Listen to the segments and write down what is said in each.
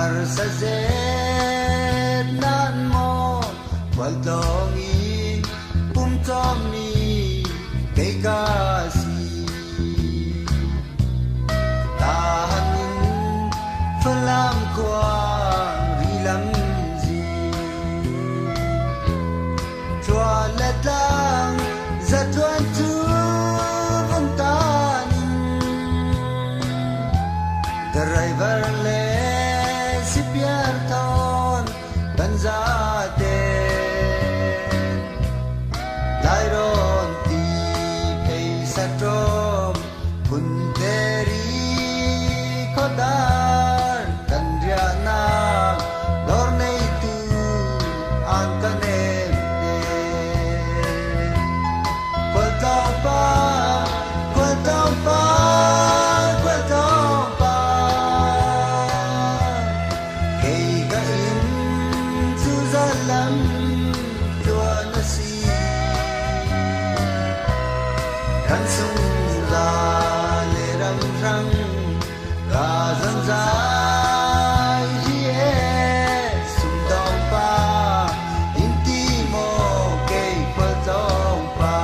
Arsazet nan mo Waldongi Pumtomi Kekasi Tahanin Falam Kwang Rilam Zi Chua let lang Zatuan tu Vuntanin Driver le Sipiarton Banzate Dairon ti Pei Satrom Kunteri Kodar Kandriana Lornei tu Ankanete Kwaltompa Kwaltompa Kwaltompa Kay kain Suzalam Tua nasi Kan sung la le rang rang Ga zang zai Rie Sung dong pa Inti mo Kay kwaltong pa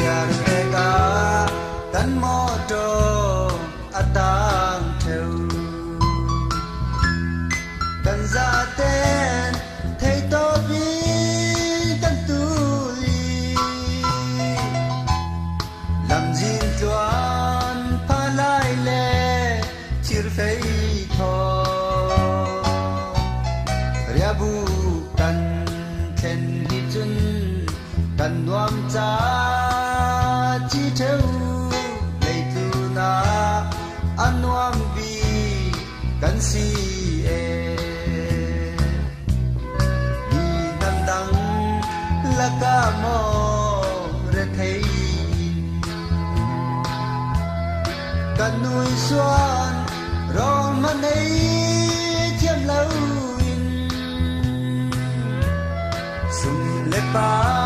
Jarega Tan moto Atang theu Tan zaten Thầy tô bi Tan tu li Làm gìn tuan Pha lai le Chir phei tho Ria bu Tan Then đi chun Tan nuam cha Chi theu Lei tu na Anuam bi Kan si e Ni nam dang Laka mo Re thei Kan nuôi xuân Rong man ấy Chiêm lâu in Sum le pa